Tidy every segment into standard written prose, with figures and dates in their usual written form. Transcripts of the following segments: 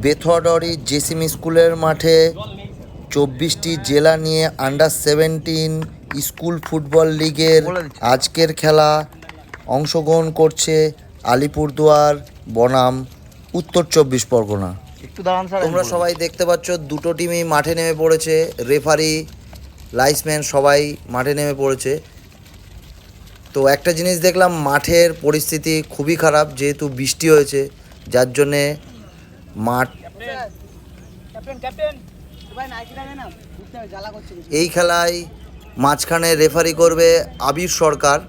বেথুয়াডারি জেসিম স্কুলের মাঠে 24টি জেলা নিয়ে আন্ডার-17 স্কুল ফুটবল লিগের আজকের খেলা অংশগ্রহণ করছে আলিপুরদুয়ার বনাম উত্তর 24 পরগনা। তোমরা সবাই দেখতে পাচ্ছ দুটো টিমই মাঠে নেমে পড়েছে, রেফারি লাইসম্যান সবাই মাঠে নেমে পড়েছে। তো একটা জিনিস দেখলাম, মাঠের পরিস্থিতি খুবই খারাপ যেহেতু বৃষ্টি হয়েছে, যার জন্যে মাঠ এই খেলায় মাঝখানে রেফারি করবে আবির সরকার।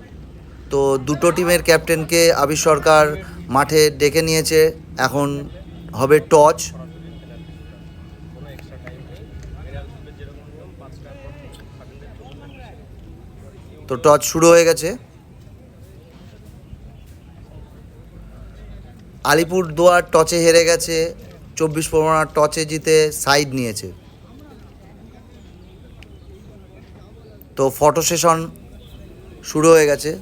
তো দুটো টিমের ক্যাপ্টেনকে আবির সরকার মাঠে ডেকে নিয়েছে, এখন হবে টস। তো টস শুরু হয়ে গেছে। আলিপুরদুয়ার টসে হেরে গেছে, 24 পরগনা টসে জিতে সাইড নিয়েছে। তো ফটো সেশন শুরু হয়ে গেছে।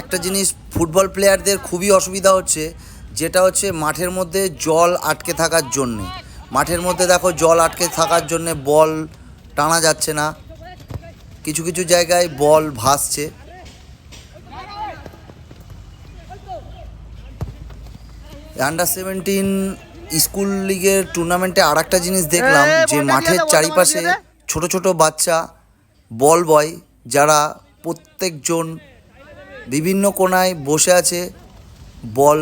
একটা জিনিস ফুটবল প্লেয়ারদের খুবই অসুবিধা হচ্ছে, যেটা হচ্ছে মাঠের মধ্যে জল আটকে থাকার জন্যে। মাঠের মধ্যে দেখো জল আটকে থাকার জন্যে বল টানা যাচ্ছে না, কিছু কিছু জায়গায় বল ভাসছে। আন্ডার-17 স্কুল লিগের টুর্নামেন্টে আর একটা জিনিস দেখলাম, যে মাঠের চারিপাশে ছোট ছোট বাচ্চা বল বয়, যারা প্রত্যেকজন বিভিন্ন কোণায় বসে আছে, বল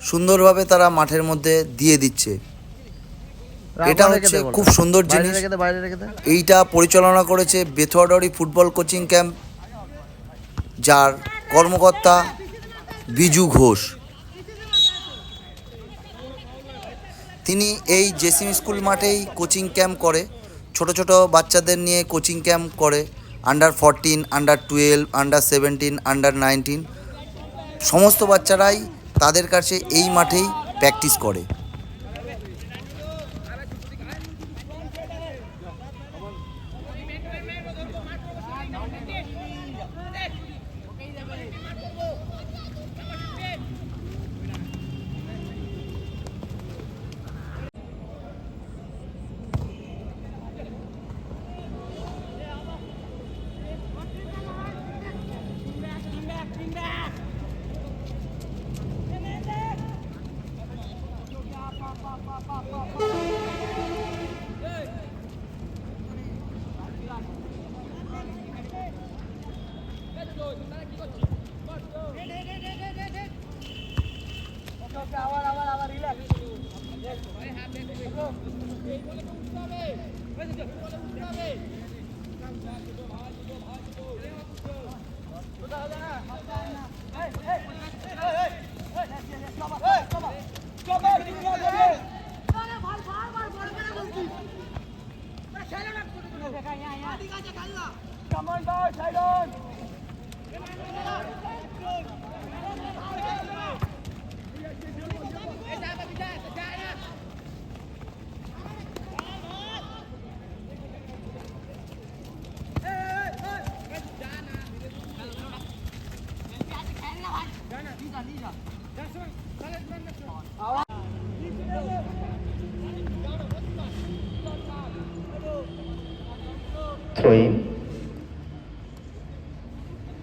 সুন্দরভাবে তারা মাঠের মধ্যে দিয়ে দিচ্ছে। এটা হচ্ছে খুব সুন্দর জিনিস। এইটা পরিচালনা করেছে বেথুয়াডারি ফুটবল কোচিং ক্যাম্প, যার কর্মকর্তা বিজু ঘোষ। তিনি এই জেসিম স্কুল মাঠেই কোচিং ক্যাম্প করে, ছোট ছোট বাচ্চাদের নিয়ে কোচিং ক্যাম্প করে। আন্ডার-14, আন্ডার-12, আন্ডার-17, আন্ডার-19 সমস্ত বাচ্চারাই তাদের কাছে এই মাঠেই প্র্যাকটিস করে। Come on, boys, side on.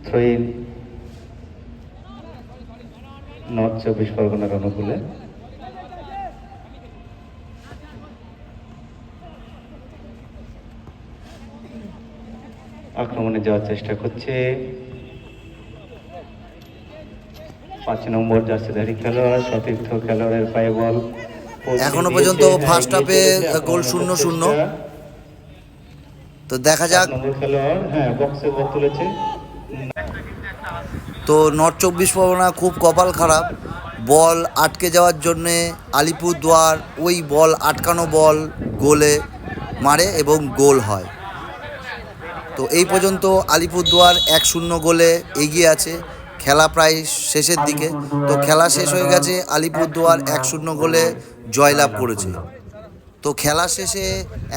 Throw in north 24 পরগনার অনুকূলে। আক্রমণে যাওয়ার চেষ্টা করছে 5 নম্বর জার্সিধারী খেলোয়াড় সতীর্থ খেলোয়াড়ের পায়ে বল। এখনো পর্যন্ত ফার্স্ট হাফে গোল 0-0। তো দেখা যাক। বক্সে বল তুলেছে। তো নর্থ 24 পরগনা খুব কপাল খারাপ, বল আটকে যাওয়ার জন্যে আলিপুরদুয়ার ওই বল আটকানো বল গোলে মারে এবং গোল হয়। তো এই পর্যন্ত আলিপুরদুয়ার 1-0 গোলে এগিয়ে আছে, খেলা প্রায় শেষের দিকে। তো খেলা শেষ হয়ে গেছে, আলিপুরদুয়ার 1-0 গোলে জয়লাভ করেছে। তো খেলা শেষে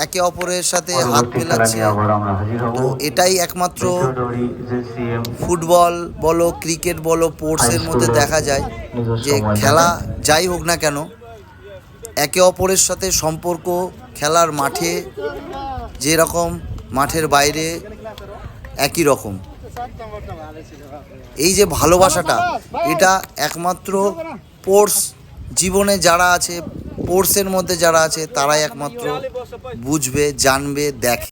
একে অপরের সাথে হাত মেলাচ্ছে। তো এটাই একমাত্র ফুটবল বলো, ক্রিকেট বলো, স্পোর্টসের মধ্যে দেখা যায় যে খেলা যাই হোক না কেন, একে অপরের সাথে সম্পর্ক খেলার মাঠে যেরকম মাঠের বাইরে একই রকম। এই যে ভালোবাসাটা, এটা একমাত্র স্পোর্টস জীবনে যারা আছে, স্পোর্টসের মধ্যে যারা আছে, তারাই একমাত্র বুঝবে, জানবে, দেখে।